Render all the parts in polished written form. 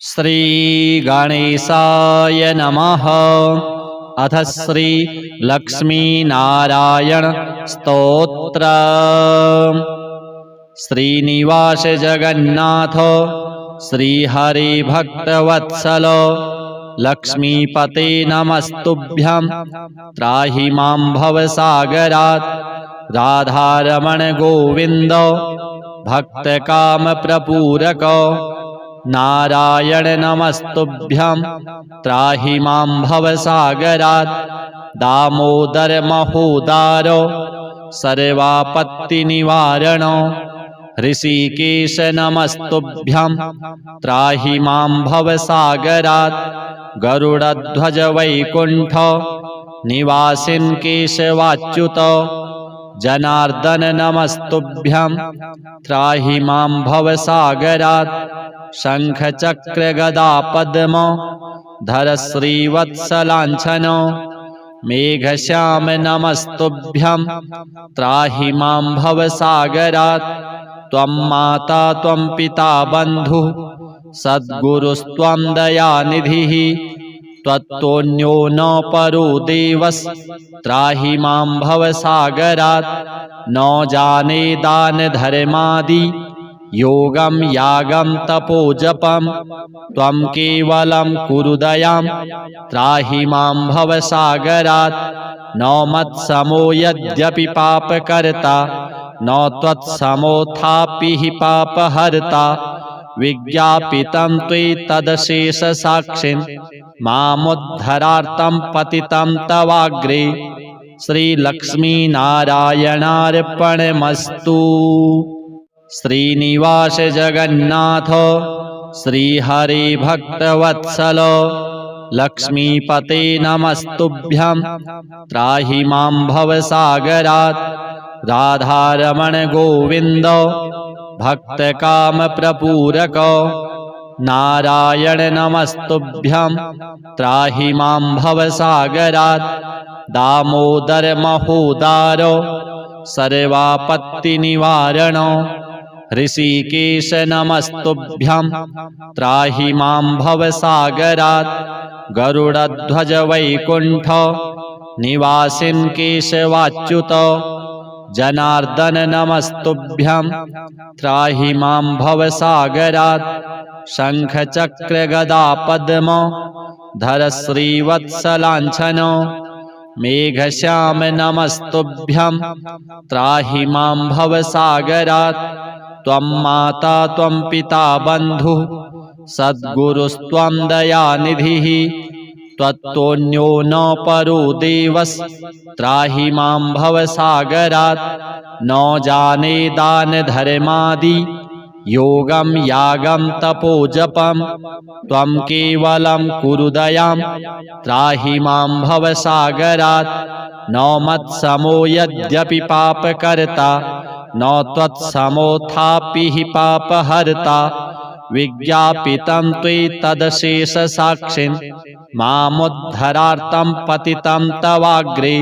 श्री गणेशाय नमः। अथ श्री लक्ष्मीनारायण स्तोत्र। श्रीनिवास जगन्नाथ श्रीहरि भक्तवत्सल लक्ष्मीपते नमस्तुभ्यं त्राहि मां भवसागरात्। राधारमण गोविंद भक्तकामप्रपूरक नारायण नमस्तुभ्यं त्राहि मां भवसागरात्। दामोदर महोदार सर्वापत्तिनिवारण ऋषिकेश नमस्तुभ्यं त्राहि मां भवसागरात्। गरुडध्वज वैकुंठ निवासिन् केशवाच्युत जनार्दन नमस्तुभ्यं त्राहि मां भवसागरात्। शंख चक्र गदा पद्म धर श्रीवत्सलांछन मेघश्याम नमस्तुभ्यं त्राहि मां भवसागरात्। त्वं माता त्वं पिता बन्धुः सद्गुरुस्त्वं दयानिधिः त्वत्तोऽन्यो न परो देवस्त्राहि मां भवसागरात्। न जाने दान धर्मादि योगं यागं तपोजपं त्वं केवलं कुरु दयां त्राहि मां भवसागरात्। न मत्समो यद्यपि पापकर्ता न त्वत्समोऽथापि हि पापहर्ता। विज्ञापितं त्वत्तदशेषसाक्षिन् मामुद्धरार्तं पतितं तवाग्रे। श्रीलक्ष्मीनारायणार्पणमस्तु। श्रीनिवास जगन्नाथ श्रीहरि भक्तवत्सल लक्ष्मीपते नमस्तुभ्यं त्राहि मां भवसागरात्। राधारमण गोविंद भक्तकामप्रपूरक नारायण नमस्तुभ्यं त्राहि मां भवसागरात्। दामोदर महोदार सर्वापत्तिनिवारण ऋषिकेश नमस्तुभ्यं त्राहि मां भवसागरात्। गरुडध्वज वैकुंठ निवासिन् केशवाच्युत जनार्दन नमस्तुभ्यं त्राहि मां भवसागरात्। शंख चक्र गदा पद्म धर श्रीवत्सलांछन मेघश्याम नमस्तुभ्यं त्राहि मां भवसागरात्। त्वं माता त्वं पिता बन्धुः सद्गुरुस्त्वं दयानिधिः त्वत्तोऽन्यो न परो देवस्त्राहि मां भवसागरात्। न जाने दान धर्मादि योगं यागं तपोजपं त्वं केवलं कुरु दयां त्राहि मां भवसागरात्। न मत्समो यद्यपि पापकर्ता न त्वत्समोऽथापि हि पापहर्ता। विज्ञापितं त्वत्तदशेषसाक्षिन् मामुद्धरार्तं पतितं तवाग्रे।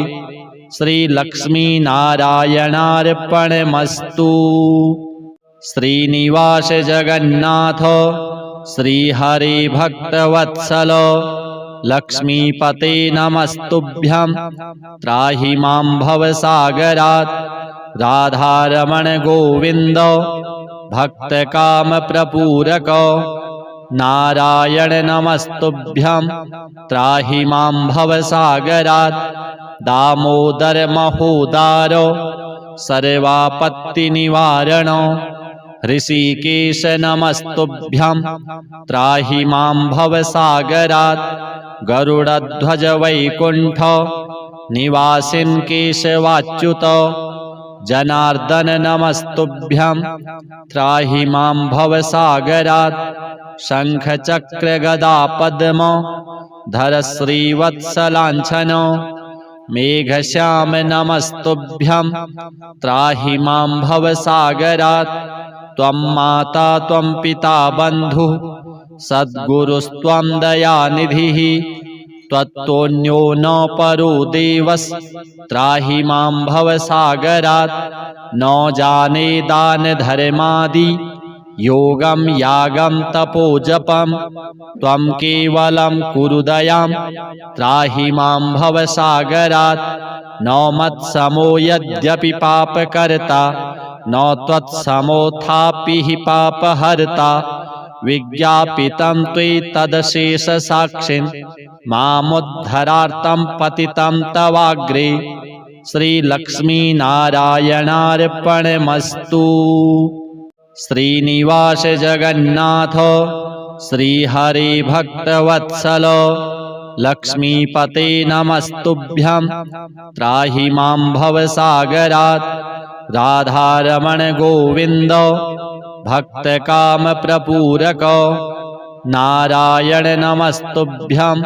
श्रीलक्ष्मीनारायणार्पणमस्तु। श्रीनिवास जगन्नाथ श्रीहरि भक्तवत्सल लक्ष्मीपते नमस्तुभ्यं त्राहि मां भवसागरात्। राधारमण गोविंद भक्तकामप्रपूरक नारायण नमस्तुभ्यं त्राहि मां भवसागरात्। दामोदर महोदार सर्वापत्तिनिवारण ऋषिकेश नमस्तुभ्यं त्राहि मां भवसागरात्। गरुडध्वज वैकुंठ निवासिन् केशवाच्युत जनार्दन नमस्तुभ्यं त्राहि मां भवसागरात्। शंख चक्र गदा पद्म धर श्रीवत्सलांछन मेघश्याम नमस्तुभ्यं त्राहि मां भवसागरात्। त्वं माता त्वं पिता बन्धुः सद्गुरुस्त्वं दयानिधिः त्वत्तोऽन्यो न परो देवस्त्राहि मां भवसागरात्। न जाने दान धर्मादि योगं यागं तपोजपं त्वं केवलं कुरु दयां त्राहि मां भवसागरात्। न मत्समो यद्यपि पापकर्ता न त्वत्समोऽथापि हि पापहर्ता। विज्ञापितं त्वयि मामुद्धरार्तं पतितं तवाग्रे। श्रीलक्ष्मीनारायणार्पणमस्तु। श्रीनिवास जगन्नाथ श्रीहरे भक्तवत्सल लक्ष्मीपते नमस्तुभ्यं त्राहि मां भवसागरात्। राधारमण गोविन्द भक्तकामप्रपूरक नारायण नमस्तुभ्यं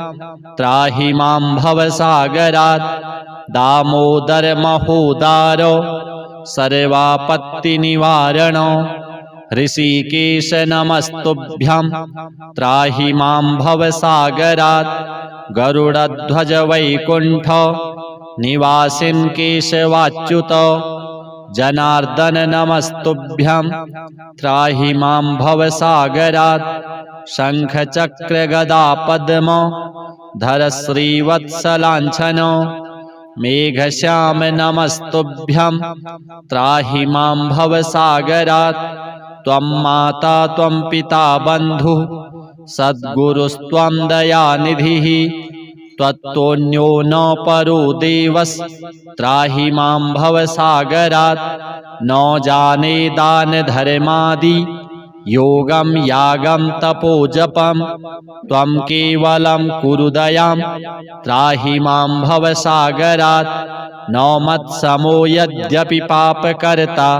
त्राहि मां भवसागरात्। दामोदर महोदार सर्वापत्तिनिवारण ऋषिकेश नमस्तुभ्यं त्राहि मां भवसागरात्। गरुडध्वज वैकुण्ठ निवासिन् केशवाच्युत जनार्दन नमस्तुभ्यं त्राहि मां भवसागरात्। शङ्खचक्र गदा पद्म धर श्रीवत्सलाञ्छन मेघश्याम नमस्तुभ्यं त्राहि मां भवसागरात्। त्वं माता त्वं पिता बन्धुः सद्गुरुस्त्वं दयानिधिः त्वत्तोऽन्यो न परो देवस्त्राहि मां भवसागरात्। न जाने दान धर्मादि योगं यागं तपोजपं त्वं केवलं कुरु दयां त्राहि मां भवसागरात्। न मत्समो यद्यपि पापकर्ता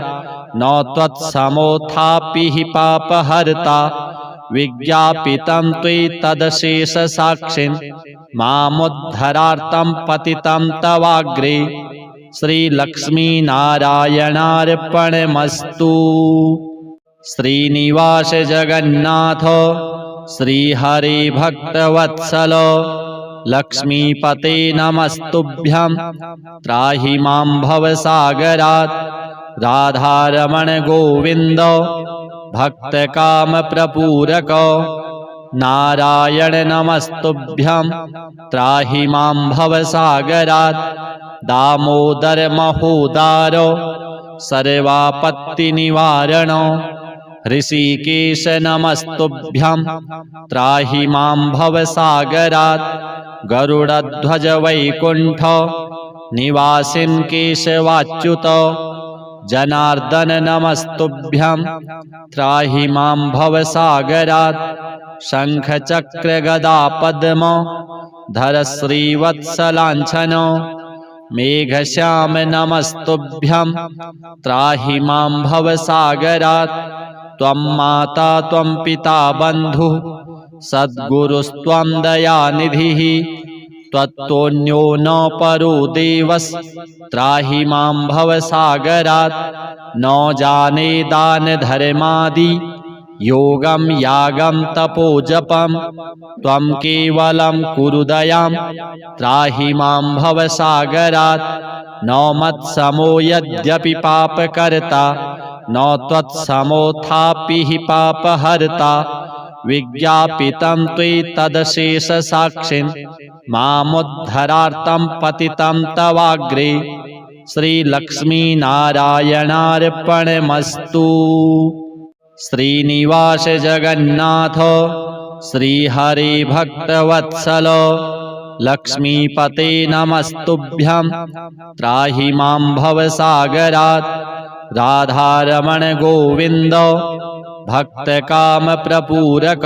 न त्वत्समोऽथापि हि पापहर्ता। विज्ञापितं त्वयि तदशेषसाक्षिन् मामुद्धरार्तं पतितं तवाग्रे। श्रीलक्ष्मीनारायणार्पणमस्तु। श्रीनिवास जगन्नाथ श्रीहरे भक्तवत्सल लक्ष्मीपते नमस्तुभ्यं त्राहि मां भवसागरात्। राधारमण गोविन्द भक्तकामप्रपूरक नारायण नमस्तुभ्यं त्राहि मां भवसागरात्। दामोदर महोदार सर्वापत्तिनिवारण ऋषिकेश नमस्तुभ्यं त्राहि मां भवसागरात्। गरुडध्वज वैकुण्ठ निवासिन् केशवाच्युत जनार्दन नमस्तुभ्यं त्राहि मां भवसागरात्। शङ्खचक्र गदा पद्म धर श्रीवत्सलाञ्छन मेघश्याम नमस्तुभ्यं त्राहि मां भवसागरात्। त्वं माता त्वं पिता बन्धुः सद्गुरुस्त्वं दयानिधिः त्वत्तोऽन्यो न परो देवस्त्राहि मां भवसागरात्। न जाने दान धर्मादि योगं यागं तपोजपं त्वं केवलं कुरु दयां त्राहि मां भवसागरात्। न मत्समो यद्यपि पापकर्ता न त्वत्समोऽथापि हि पापहर्ता। विज्ञापितं त्वयि तदशेषसाक्षिन् मामुद्धरार्तं पतितं तवाग्रे। श्रीलक्ष्मीनारायणार्पणमस्तु। श्रीनिवास जगन्नाथ श्रीहरे भक्तवत्सल लक्ष्मीपते नमस्तुभ्यं त्राहि मां भवसागरात्। राधारमण गोविन्द भक्तकामप्रपूरक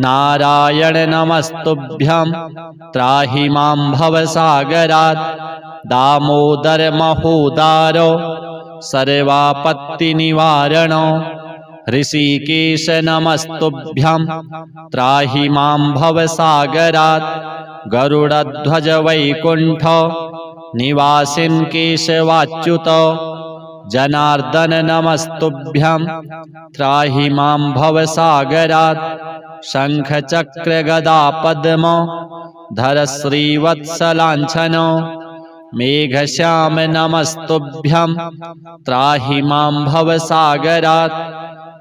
नारायण नमस्तुभ्यं त्राहि मां भवसागरात्। दामोदर महोदार सर्वापत्तिनिवारण ऋषिकेश नमस्तुभ्यं त्राहि मां भवसागरात्। गरुडध्वज वैकुण्ठ निवासिन् केशवाच्युत जनार्दन नमस्तुभ्यं त्राहि मां भवसागरात्। शङ्खचक्र गदा पद्म धर श्रीवत्सलाञ्छन मेघश्याम नमस्तुभ्यं त्राहि मां भवसागरात्।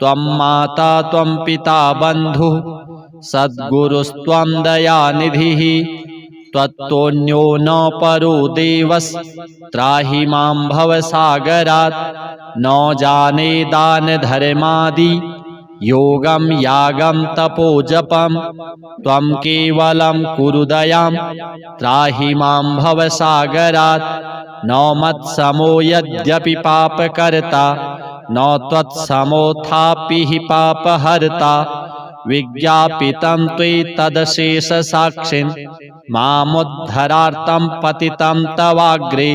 त्वं माता त्वं पिता बन्धुः सद्गुरुस्त्वं दयानिधिः त्वत्तोऽन्यो न परो देवस्त्राहि मां भवसागरात् न जाने दानधर्मादि योगं यागं तपोजपं त्वं केवलं कुरु दयां त्राहि मां भवसागरात् न मत्समो यद्यपि पापकर्ता न त्वत्समोऽथापि हि पापहर्ता विज्ञापितं त्वयि मामुद्धरार्तं पतितं तवाग्रे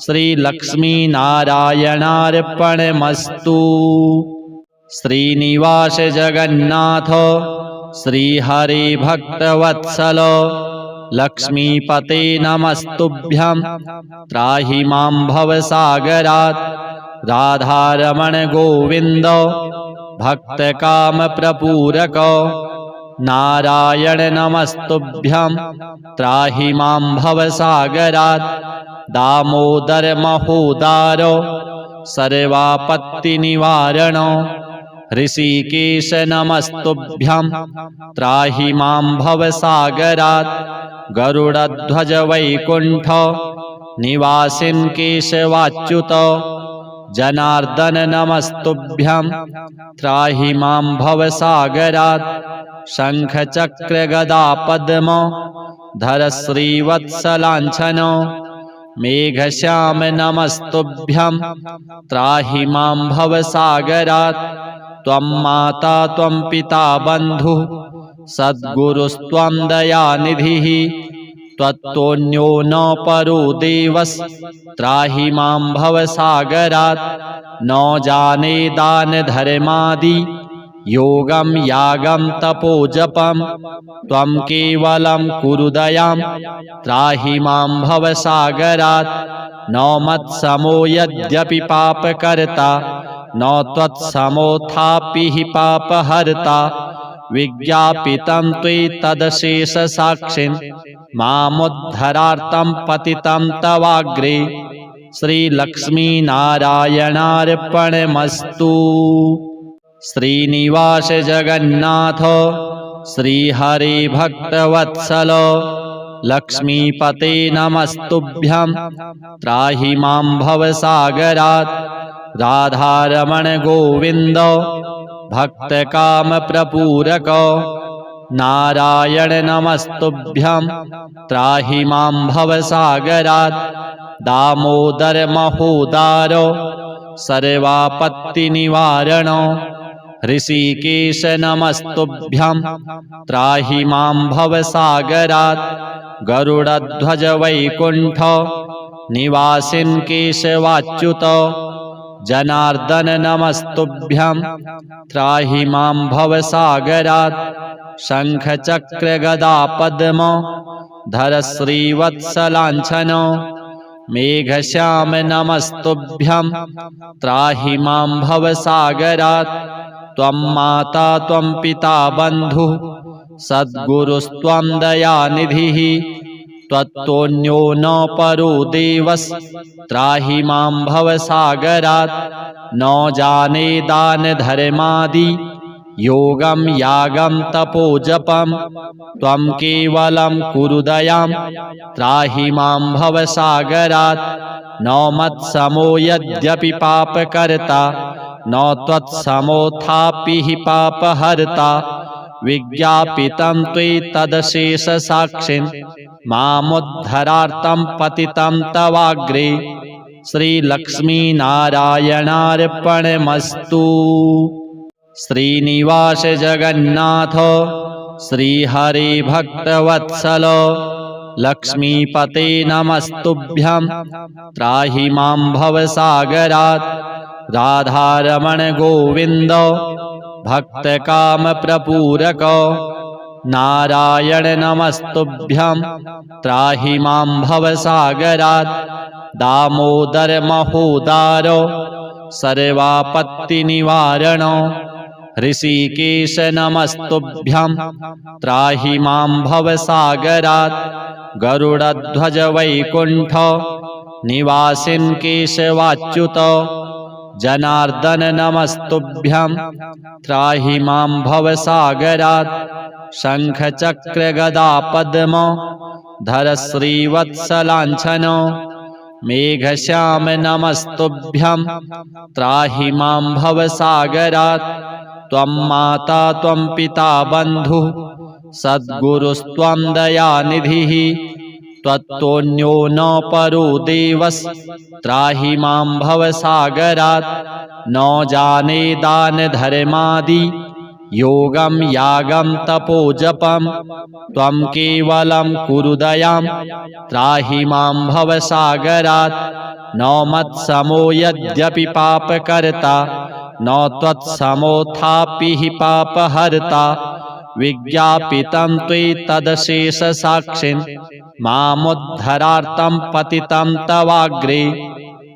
श्रीलक्ष्मीनारायणार्पणमस्तु। श्रीनिवास जगन्नाथ श्रीहरे भक्तवत्सल लक्ष्मीपते नमस्तुभ्यं त्राहि मां भवसागरात् राधारमण गोविन्द भक्तकामप्रपूरक नारायण नमस्तुभ्यं त्राहि मां भवसागरात् दामोदर महोदार सर्वापत्तिनिवारण ऋषिकेश नमस्तुभ्यं त्राहि मां भवसागरात् गरुडध्वज वैकुण्ठ निवासिन् केशवाच्युत जनार्दन नमस्तुभ्यं त्राहि मां भवसागरात् शङ्खचक्रगदापद्म धर श्रीवत्सलाञ्छन मेघश्याम नमस्तुभ्यं त्राहि मां भवसागरात् त्वं माता त्वं पिता बन्धुः सद्गुरुस्त्वं दयानिधिः त्वत्तोऽन्यो न परो देवस्त्राहि मां भवसागरात् न जाने दानधर्मादि योगं यागं तपोजपं त्वं केवलं कुरु दयां त्राहि मां भवसागरात् न मत्समो यद्यपि पापकर्ता न त्वत्समोऽथापि हि पापहर्ता विज्ञापितं त्वयि तदशेषसाक्षिन् मामुद्धरार्तं पतितं तवाग्रे श्रीलक्ष्मीनारायणार्पणमस्तु। श्रीनिवास जगन्नाथ श्रीहरे भक्तवत्सल लक्ष्मीपते नमस्तुभ्यं त्राहि मां भवसागरात् राधारमण गोविन्द भक्तकामप्रपूरक नारायण नमस्तुभ्यं त्राहि मां भवसागरात् दामोदर महोदार सर्वापत्तिनिवारण ऋषिकेश नमस्तुभ्यं त्राहि मां भवसागरात् गरुडध्वज वैकुण्ठ निवासिन् केशवाच्युत जनार्दन नमस्तुभ्यं त्राहि मां भवसागरात् शङ्खचक्रगदापद्म धर श्रीवत्सलाञ्छन मेघश्याम नमस्तुभ्यं त्राहि मां भवसागरात् त्वं माता त्वं पिता बन्धुः सद्गुरुस्त्वं दयानिधिः त्वत्तोऽन्यो न परो देवस्त्राहि मां भवसागरात् न जाने दानधर्मादि योगं यागं तपोजपं त्वं केवलं कुरु दयां त्राहि मां भवसागरात् न मत्समो यद्यपि पापकर्ता न त्वत्समोऽथापि हि पापहर्ता विज्ञापितं त्वयि तदशेषसाक्षिन् मामुद्धरार्तं पतितं तवाग्रे श्रीलक्ष्मीनारायणार्पणमस्तु। श्रीनिवास जगन्नाथ श्रीहरे भक्तवत्सल लक्ष्मीपते नमस्तुभ्यं त्राहि मां भवसागरात् राधारमण गोविन्द भक्तकामप्रपूरक नारायण नमस्तुभ्यं त्राहि मां भवसागरात् दामोदर महोदार सर्वापत्तिनिवारण ऋषिकेश नमस्तुभ्यं त्राहि मां भवसागरात् गरुडध्वज वैकुण्ठ निवासिन् केशवाच्युत जनार्दन नमस्तुभ्यं त्राहि मां भवसागरात् शङ्खचक्रगदा पद्म धर श्रीवत्सलाञ्छनो मेघश्याम नमस्तुभ्यं त्राहि मां भवसागरात् त्वं माता त्वं पिता बन्धुः सद्गुरुस्त्वं दयानिधिः त्वत्तोऽन्यो न परो देवस्त्राहि मां भवसागरात् न जाने दानधर्मादि योगं यागं तपोजपं त्वं केवलं कुरु दयां त्राहि मां भवसागरात् न मत्समो यद्यपि पापकर्ता न त्वत्समोऽथापि हि पापहर्ता विज्ञापितं त्वैतदशेषसाक्षिन् मामुद्धरार्तं पतितं तवाग्रे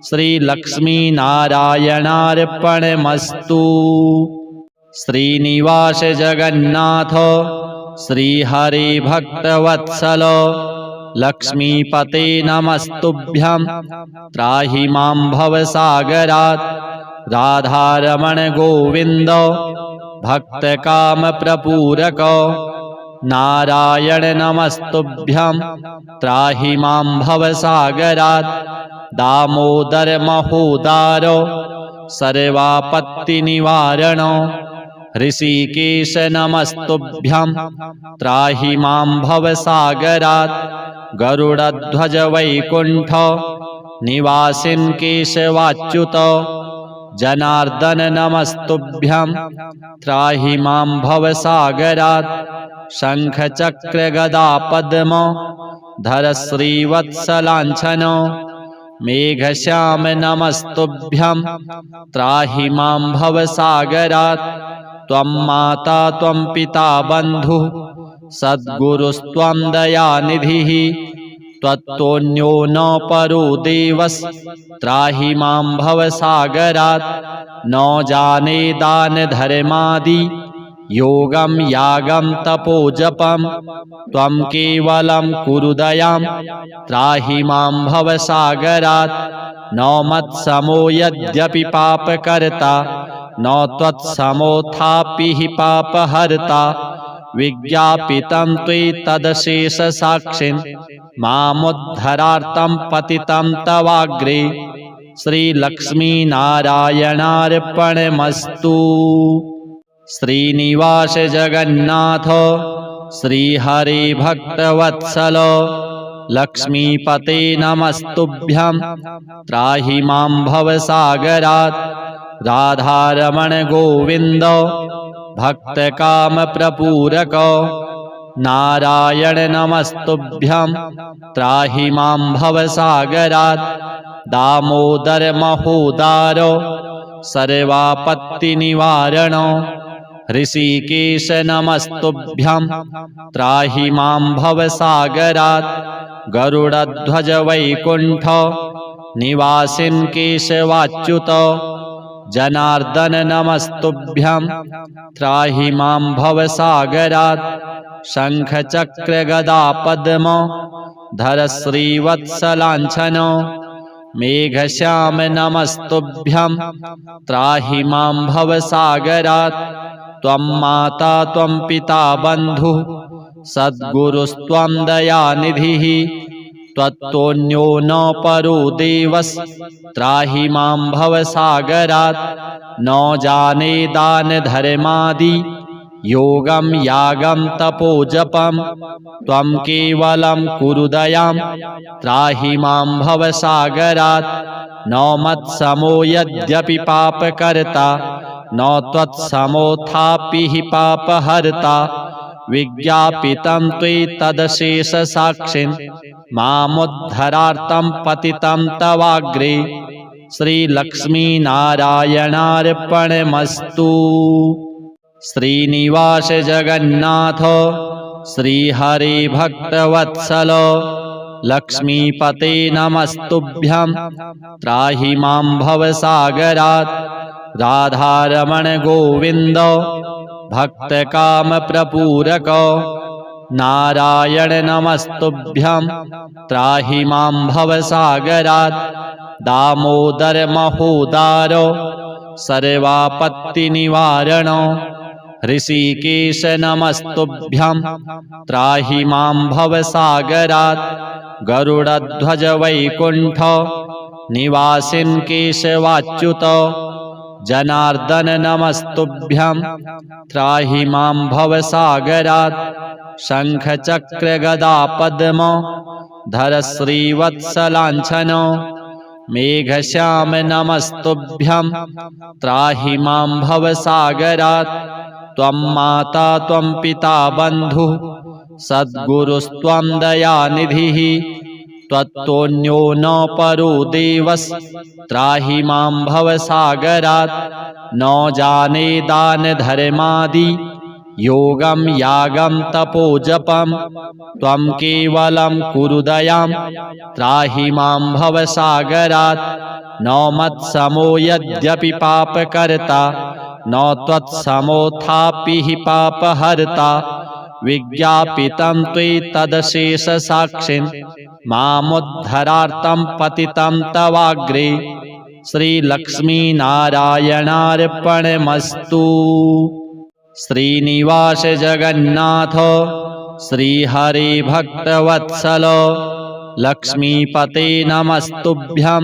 श्रीलक्ष्मीनारायणार्पणमस्तु। श्रीनिवास जगन्नाथ श्रीहरे भक्तवत्सल लक्ष्मीपते नमस्तुभ्यं त्राहि मां भवसागरात् राधारमण गोविन्द भक्तकामप्रपूरक नारायण नमस्तुभ्यं त्राहि मां भवसागरात् दामोदर महोदार सर्वापत्तिनिवारण ऋषिकेश नमस्तुभ्यं त्राहि मां भवसागरात् गरुडध्वज वैकुण्ठ निवासिन् केशवाच्युत जनार्दन नमस्तुभ्यं त्राहि मां भवसागरात् शङ्खचक्रगदा पद्म धर श्रीवत्सलाञ्छनो मेघश्याम नमस्तुभ्यं त्राहि मां भवसागरात् त्वं माता त्वं पिता बन्धुः सद्गुरुस्त्वं दयानिधिः त्वत्तोऽन्यो न परो देवस्त्राहि मां भवसागरात् न जाने दानधर्मादि योगं यागं तपोजपं त्वं केवलं कुरु दयां त्राहि मां भवसागरात् न मत्समो यद्यपि पापकर्ता न त्वत्समोऽथापि हि पापहर्ता विज्ञापितं त्वैतदशेषसाक्षिन् मामुद्धरार्तं पतितं तवाग्रे श्रीलक्ष्मीनारायणार्पणमस्तु। श्रीनिवास जगन्नाथ श्रीहरे भक्तवत्सल लक्ष्मीपते नमस्तुभ्यं त्राहि मां भवसागरात् राधारमण गोविन्द भक्तकामप्रपूरक नारायण नमस्तुभ्यं त्राहि मां भवसागरात् दामोदर महोदार सर्वापत्तिनिवारण ऋषिकेश नमस्तुभ्यं त्राहि मां भवसागरात् गरुडध्वज वैकुण्ठ निवासिन् केशवाच्युत जनार्दन नमस्तुभ्यं त्राहि मां भवसागरात् शङ्खचक्रगदा पद्म धर श्रीवत्सलाञ्छनो मेघश्याम नमस्तुभ्यं त्राहि मां भवसागरात् त्वं माता त्वं पिता बन्धुः सद्गुरुस्त्वं दयानिधिः त्वत्तोऽन्यो न परो देवस्त्राहि मां भवसागरात् न जाने दानधर्मादि योगं यागं तपोजपं त्वं केवलं कुरु दयां त्राहि मां भवसागरात् न मत्समो यद्यपि पापकर्ता न त्वत्समोऽथापि हि पापहर्ता विज्ञापितं त्वैतदशेषसाक्षिन् मामुद्धरार्तं पतितं तवाग्रे श्रीलक्ष्मीनारायणार्पणमस्तु। श्रीनिवास जगन्नाथ श्रीहरे भक्तवत्सल लक्ष्मीपते नमस्तुभ्यं त्राहि मां भवसागरात् राधारमण गोविन्द भक्तकामप्रपूरक नारायण नमस्तुभ्यं त्राहि मां भवसागरात् दामोदर महोदारो सर्वापत्तिनिवारणो ऋषिकेश नमस्तुभ्यं त्राहि मां भवसागरात् गरुडध्वज वैकुण्ठ निवासिन् केशवाच्युत जनार्दन नमस्तुभ्यं त्राहि मां भवसागरात् शंख चक्र गदा पद्म धर श्रीवत्सलांछनो मेघश्याम नमस्तुभ्यं त्राहि मां भवसागरात् त्वं माता त्वं पिता बन्धुः सद्गुरुस्त्वं दयानिधिः त्वत्तोऽन्यो न परो देवस् त्राहि मां भवसागरात् न जाने दान धर्मादि योगं यागं तपोजपं त्वं केवलं कुरु दयां त्राहि मां भवसागरात् न मत्समो यद्यपि पापकर्ता न त्वत्समोऽथापि हि पापहर्ता विज्ञापितं त्वयि मामुद्धरार्तं पतितं तवाग्रे श्रीलक्ष्मीनारायणार्पणमस्तु। श्रीनिवास जगन्नाथ श्रीहरि भक्तवत्सल लक्ष्मीपते नमस्तुभ्यं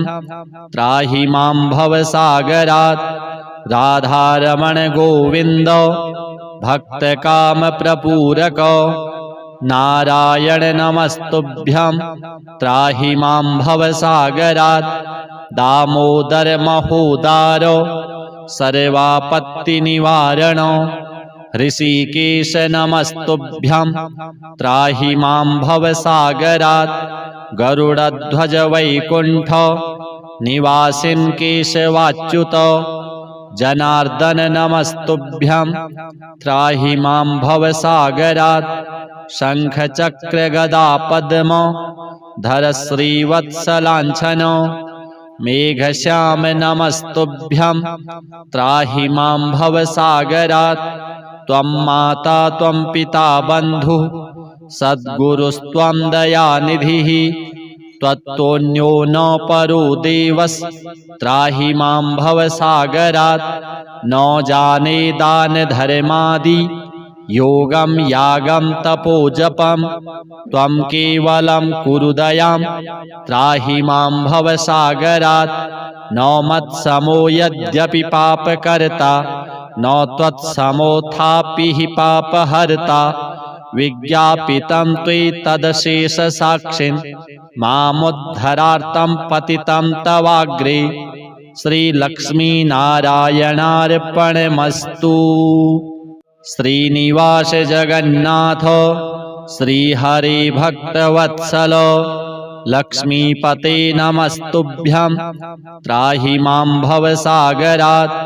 त्राहि मां भवसागरात् राधारमण गोविन्द भक्तकामप्रपूरक नारायण नमस्तुभ्यं त्राहि मां भवसागरात् दामोदर महोदारो सर्वापत्तिनिवारणो ऋषिकेश नमस्तुभ्यं त्राहि मां भवसागरात् गरुडध्वज वैकुण्ठ निवासिन् केशवाच्युत जनार्दन नमस्तुभ्यं त्राहि मां भवसागरात् शंख चक्र गदा पद्म धर श्रीवत्सलांछनो मेघश्याम नमस्तुभ्यं त्राहि मां भवसागरात् त्वं माता त्वं पिता बन्धुः सद्गुरुस्त्वं दयानिधिः त्वत्तोऽन्यो न परो देवस् त्राहि मां भवसागरात् न जाने दान धर्मादि योगं यागं तपोजपं त्वं केवलं कुरु दयां त्राहि मां भवसागरात् न मत्समो यद्यपि पापकर्ता न त्वत्समोऽथापि हि पापहर्ता विज्ञापितं त्वयि तदशेषसाक्षिन् मामुद्धरार्तं पतितं तवाग्रे श्रीलक्ष्मीनारायणार्पणमस्तु। श्रीनिवास जगन्नाथ श्रीहरि भक्तवत्सल लक्ष्मीपते नमस्तुभ्यं त्राहि मां भवसागरात्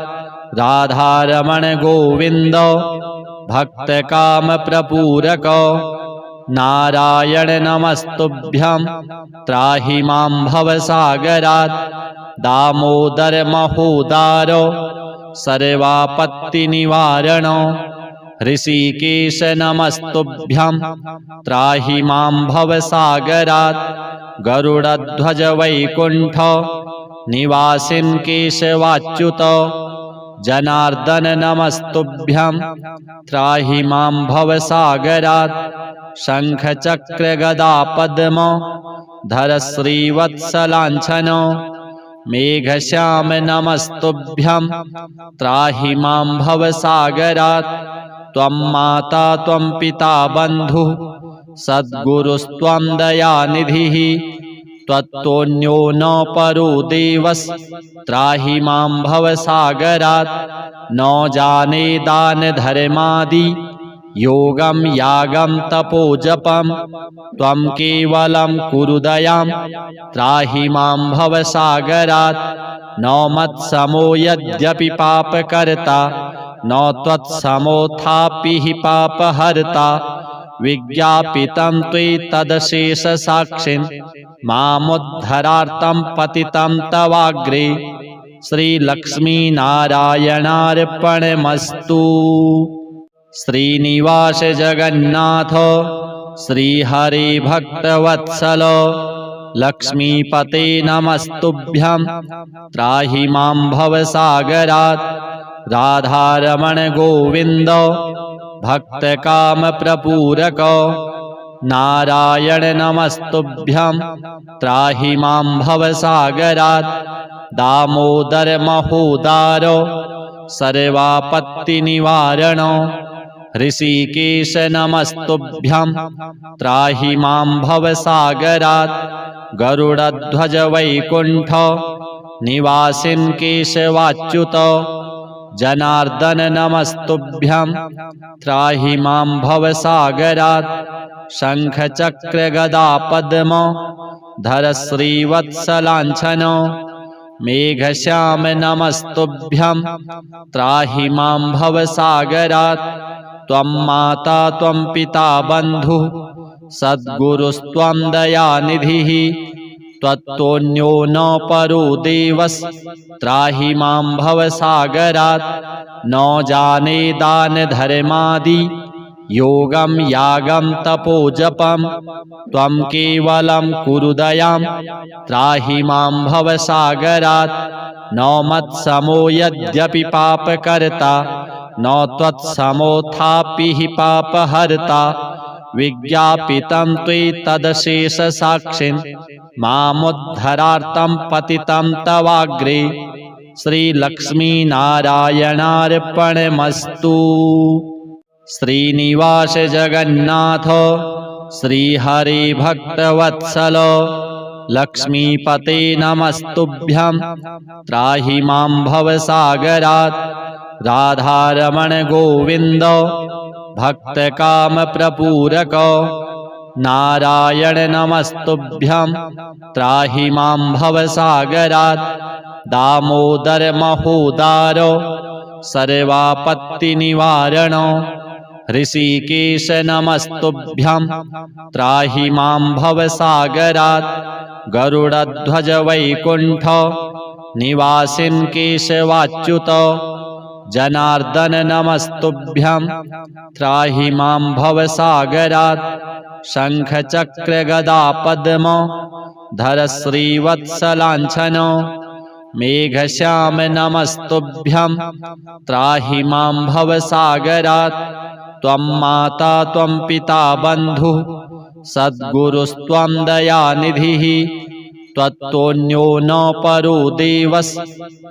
राधारमण गोविन्द भक्तकामप्रपूरक नारायण नमस्तुभ्यं त्राहि मां भवसागरात् दामोदर महोदारो सर्वापत्तिनिवारणो ऋषिकेश नमस्तुभ्यं त्राहि मां भवसागरात् गरुडध्वज वैकुण्ठ निवासिन् केशवाच्युत जनार्दन नमस्तुभ्यं त्राहि मां भवसागरात् शंख चक्र गदा पद्म धर श्रीवत्सलांछनो मेघश्याम नमस्तुभ्यं त्राहि मां भवसागरात् त्वं माता त्वं पिता बन्धुः सद्गुरुस्त्वं दयानिधिः त्वत्तोऽन्यो न परो देवस् त्राहि मां भवसागरात् न जाने दान धर्मादि योगं यागं तपोजपं त्वं केवलं कुरु दयां त्राहि मां भवसागरात् न मत्समो यद्यपि पापकर्ता न त्वत्समोऽथापि हि पापहर्ता विज्ञापितं त्वयि तदशेषसाक्षिन् मामुद्धरार्तं पतितं तवाग्रे श्रीलक्ष्मीनारायणार्पणमस्तु। श्रीनिवास जगन्नाथ श्रीहरिभक्तवत्सलो लक्ष्मीपते नमस्तुभ्यं त्राहि मां भवसागरात् राधारमण गोविन्द भक्तकामप्रपूरको नारायण नमस्तुभ्यं त्राहि मां भवसागरात् दामोदर महोदारो सर्वापत्तिनिवारणो ऋषिकेश नमस्तुभ्यं त्राहि मां भवसागरात् गरुडध्वज वैकुण्ठ निवासिन् केशवाच्युत जनार्दन नमस्तुभ्यं त्राहि मां भवसागरात् शङ्खचक्रगदा पद्म धर श्रीवत्सलाञ्छनो मेघश्याम नमस्तुभ्यं त्राहि मां भवसागरात् त्वं माता त्वं पिता बन्धुः सद्गुरुस्त्वं दयानिधिः त्वत्तोऽन्यो न परो देवस् त्राहि मां भवसागरात् न जाने दानधर्मादि योगं यागं तपोजपं त्वं केवलं कुरु दयां त्राहि मां भवसागरात् न मत्समो यद्यपि पापकर्ता न त्वत्समोऽथापि हि पापहर्ता विज्ञापितं त्वयि मामुद्धरार्तं पतितं तवाग्रे श्रीलक्ष्मीनारायणार्पणमस्तु। श्रीनिवास जगन्नाथ श्रीहरिभक्तवत्सलो लक्ष्मीपते नमस्तुभ्यं त्राहि मां भवसागरात् राधारमण गोविन्द भक्तकामप्रपूरको नारायण नमस्तुभ्यं त्राहि मां भवसागरात् दामोदर महोदारो सर्वापत्तिनिवारणो ऋषिकेश नमस्तुभ्यं त्राहि मां भवसागरात् गरुडध्वज वैकुण्ठ निवासिन् केशवाच्युत जनार्दन नमस्तुभ्यं त्राहि मां भवसागरात् शङ्खचक्रगदा पद्म धर श्रीवत्सलाञ्छनो मेघश्याम नमस्तुभ्यं त्राहि मां भवसागरात् त्वं माता त्वं पिता बन्धुः सद्गुरुस्त्वं दयानिधिः त्वत्तोऽन्यो न परो देवस्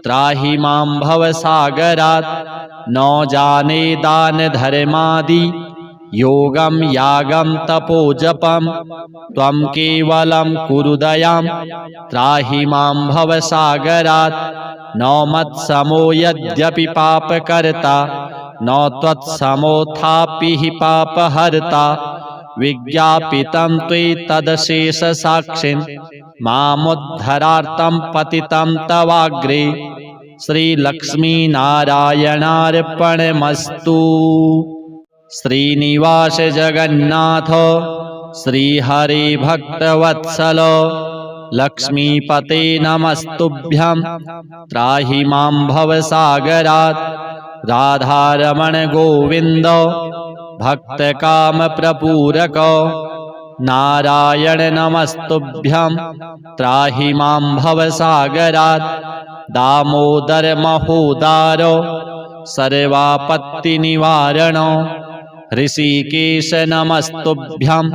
त्राहि मां भवसागरात् न जाने दानधर्मादि योगं यागं तपोजपं त्वं केवलं कुरु दयां त्राहि मां भवसागरात् न मत्समो यद्यपि पापकर्ता न त्वत्समोऽथापि हि पापहर्ता विज्ञापितं त्वयि तदशेषसाक्षिन् मामुद्धरार्तं पतितं तवाग्रे श्रीलक्ष्मीनारायणार्पणमस्तु। श्रीनिवास जगन्नाथ श्रीहरिभक्तवत्सलो लक्ष्मीपते नमस्तुभ्यं त्राहि मां भवसागरात् राधारमण गोविन्द भक्तकामप्रपूरको नारायण नमस्तुभ्यं त्राहि मां भवसागरात् दामोदर महोदारो सर्वापत्तिनिवारणो ऋषिकेश नमस्तुभ्यं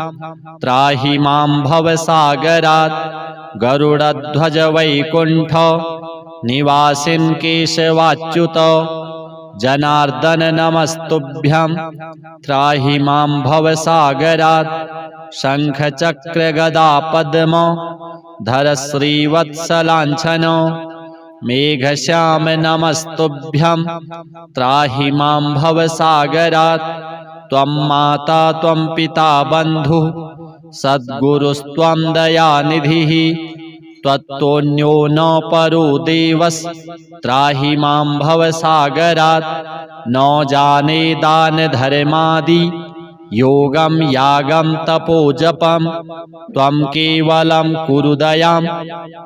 त्राहि मां भवसागरात् गरुडध्वज वैकुण्ठ निवासिन् केशवाच्युत जनार्दन नमस्तुभ्यं त्राहि मां भवसागरात् शङ्खचक्रगदा पद्म धर श्रीवत्सलाञ्छनो मेघश्याम नमस्तुभ्यं त्राहि मां भवसागरात् त्वं माता त्वं पिता बन्धुः सद्गुरुस्त्वं दयानिधिः त्वत्तोऽन्यो न परो देवस् त्राहि मां भवसागरात् न जाने दानधर्मादि योगं यागं तपोजपं त्वं केवलं कुरु दयां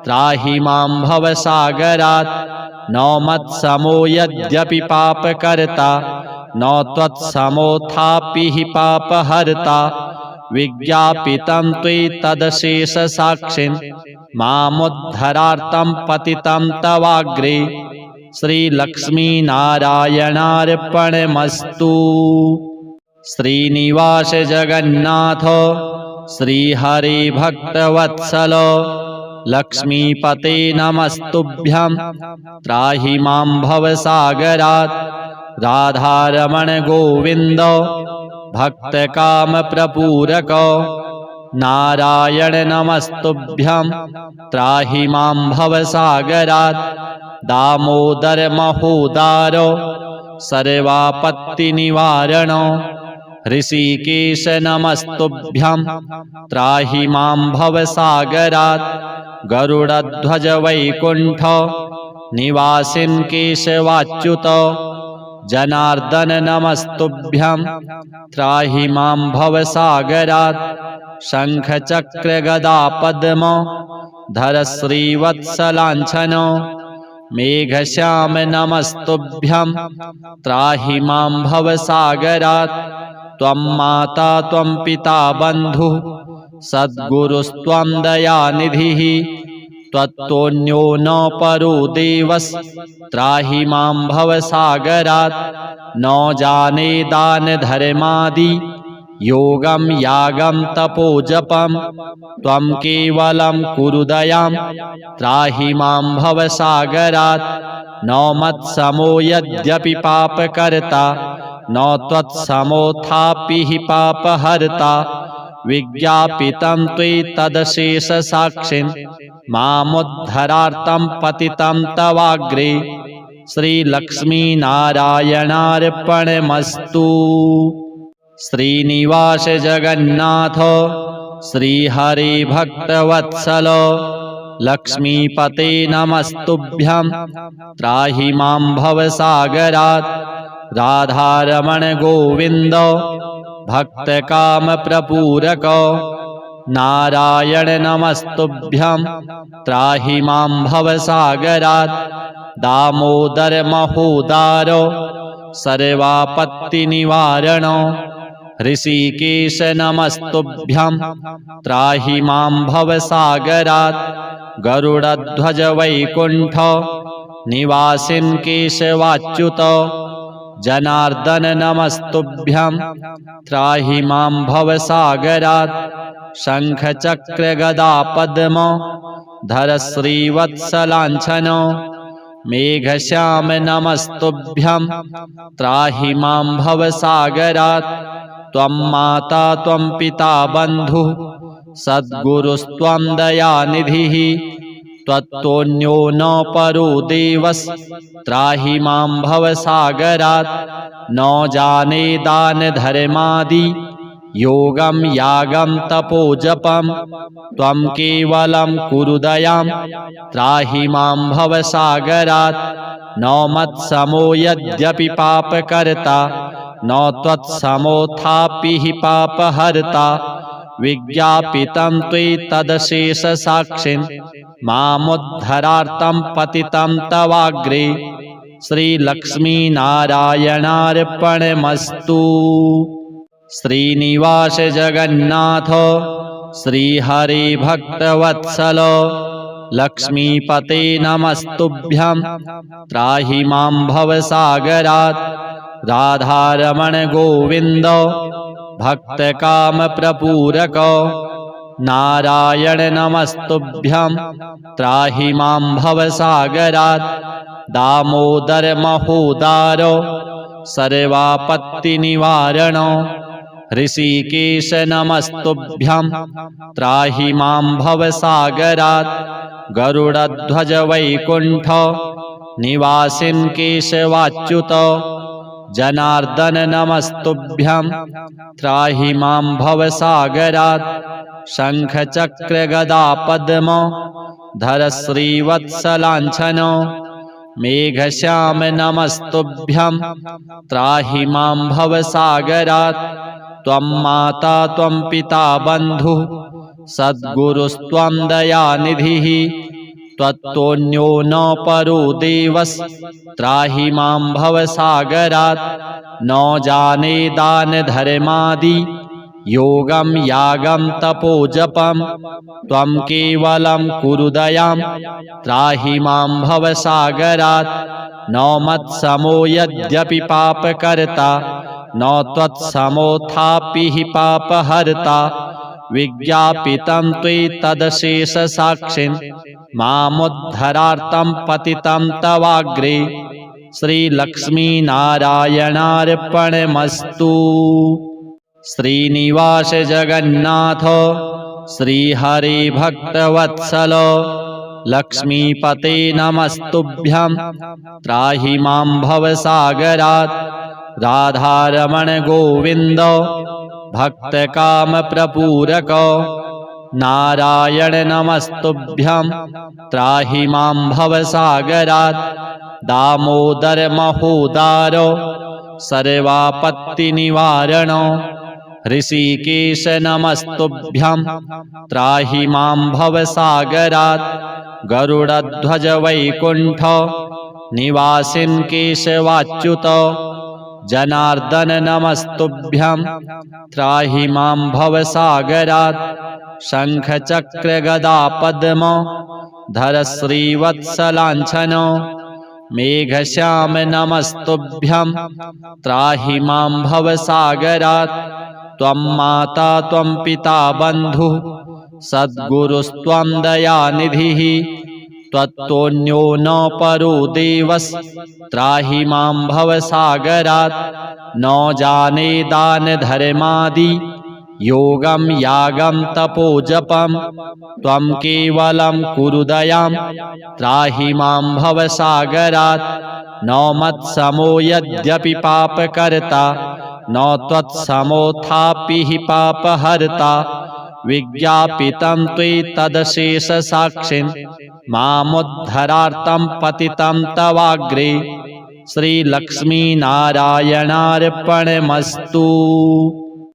त्राहि मां भवसागरात् न मत्समो यद्यपि पापकर्ता न त्वत्समोऽथापि हि पापहर्ता विज्ञापितं त्वयि मामुद्धरार्थं पतितं तवाग्रे श्रीलक्ष्मीनारायणार्पणमस्तु। श्रीनिवास जगन्नाथ श्रीहरि भक्तवत्सल लक्ष्मीपते नमस्तुभ्यं त्राहि मां भवसागरात्। राधारमण गोविन्द भक्तकामप्रपूरक नारायण नमस्तुभ्यं त्राहि मां भवसागरात्। दामोदर महोदार सर्वापत्तिनिवारण ऋषिकेश नमस्तुभ्यं त्राहि मां भवसागरात्। गरुडध्वज वैकुण्ठ निवासिन् केशवाच्युत जनार्दन नमस्तुभ्यं त्राहि मां भवसागरात्। शङ्खचक्र गदा पद्म धर श्रीवत्सलाञ्छन मेघश्याम नमस्तुभ्यं त्राहि मां भवसागरात्। त्वं माता त्वं पिता बन्धुः सद्गुरुस्त्वं दयानिधिः त्वत्तोऽन्यो न परो देवस्त्राहि मां भवसागरात्। न जाने दान धर्मादि योगं यागं तपोजपं त्वं केवलं कुरु दयां त्राहि मां भवसागरात्। न मत्समो यद्यपि पापकर्ता न त्वत्समोऽथापि हि पापहर्ता। विज्ञापितं त्वयि तदशेषसाक्षिन् मामुद्धरार्थं पतितं तवाग्रे श्रीलक्ष्मीनारायणार्पणमस्तु। श्रीनिवास जगन्नाथ श्रीहरि भक्तवत्सल लक्ष्मीपते नमस्तुभ्यं त्राहि मां भवसागरात्। राधारमण गोविन्द भक्तकामप्रपूरक नारायण नमस्तुभ्यं त्राहि मां भवसागरात्। दामोदर महोदार सर्वापत्तिनिवारण ऋषिकेश नमस्तुभ्यं त्राहि मां भवसागरात्। गरुडध्वज वैकुण्ठ निवासिन् केशवाच्युत जनार्दन नमस्तुभ्यं त्राहि मां भवसागरात्। शङ्खचक्र गदा पद्म धर श्रीवत्सलाञ्छन मेघश्याम नमस्तुभ्यं त्राहि मां भवसागरात्। त्वं माता त्वं पिता बन्धुः सद्गुरुस्त्वं दयानिधिः त्वत्तोऽन्यो न परो देवस्त्राहि मां भवसागरात्। न जाने दान धर्मादि योगं यागं तपोजपं त्वं केवलं कुरु दयां त्राहि मां भवसागरात्। न मत्समो यद्यपि पापकर्ता न त्वत्समोऽथापि हि पापहर्ता। विज्ञापितं त्वयि तदशेषसाक्षिन् मामुद्धरार्थं पतितं तवाग्रे श्रीलक्ष्मीनारायणार्पणमस्तु। श्रीनिवास जगन्नाथ श्रीहरि भक्तवत्सल लक्ष्मीपते नमस्तुभ्यं त्राहि मां भवसागरात्। राधारमण गोविन्द भक्तकामप्रपूरक नारायण नमस्तुभ्यं त्राहि मां भवसागरात्। दामोदर महोदार सर्वापत्तिनिवारण ऋषिकेश नमस्तुभ्यं त्राहि मां भवसागरात्। गरुडध्वज वैकुण्ठ निवासिन् केशवाच्युत जनार्दन नमस्तुभ्यं त्राहि मां भवसागरात्। शङ्खचक्र गदा पद्म धर श्रीवत्सलाञ्छन मेघश्याम नमस्तुभ्यं त्राहि मां भवसागरात्। त्वं माता त्वं पिता बन्धुः सद्गुरुस्त्वं दयानिधिः त्वत्तोऽन्यो न परो देवस्त्राहि मां भवसागरात्। न जाने दान धर्मादि योगं यागं तपोजपं त्वं केवलं कुरु दयां त्राहि मां भवसागरात् न मत्समो यद्यपि पापकर्ता न त्वत्समोऽथापि हि पापहर्ता विज्ञापितं त्वयि मामुद्धरार्तं पतितं तवाग्रे श्रीलक्ष्मीनारायणार्पणमस्तु। श्रीनिवास जगन्नाथ श्रीहरे भक्तवत्सल लक्ष्मीपते नमस्तुभ्यं त्राहि मां भवसागरात् राधारमण गोविन्द भक्तकामप्रपूरक नारायण नमस्तुभ्यं त्राहि मां भवसागरात् दामोदर महोदार सर्वापत्तिनिवारण ऋषिकेश नमस्तुभ्यं त्राहि मां भवसागरात् गरुडध्वज वैकुण्ठ निवासिन् केशवाच्युत जनार्दन नमस्तुभ्यं त्राहि मां भवसागरात् शङ्खचक्र गदा पद्म धर श्रीवत्सलाञ्छन मेघश्याम नमस्तुभ्यं त्राहि मां भवसागरात् त्वं माता त्वं पिता बन्धुः सद्गुरुस्त्वं दयानिधिः त्वत्तोऽन्यो न परो देवस्त्राहि मां भवसागरात् न जाने दानधर्मादि योगं यागं तपोजपं त्वं केवलं कुरु दयां त्राहि मां भवसागरात् न मत्समो यद्यपि पापकर्ता न त्वत्समोऽथापि हि पापहर्ता विज्ञापितं त्वयि तदशेषसाक्षिन् मामुद्धरार्तं पतितं तवाग्रे श्रीलक्ष्मीनारायणार्पणमस्तु।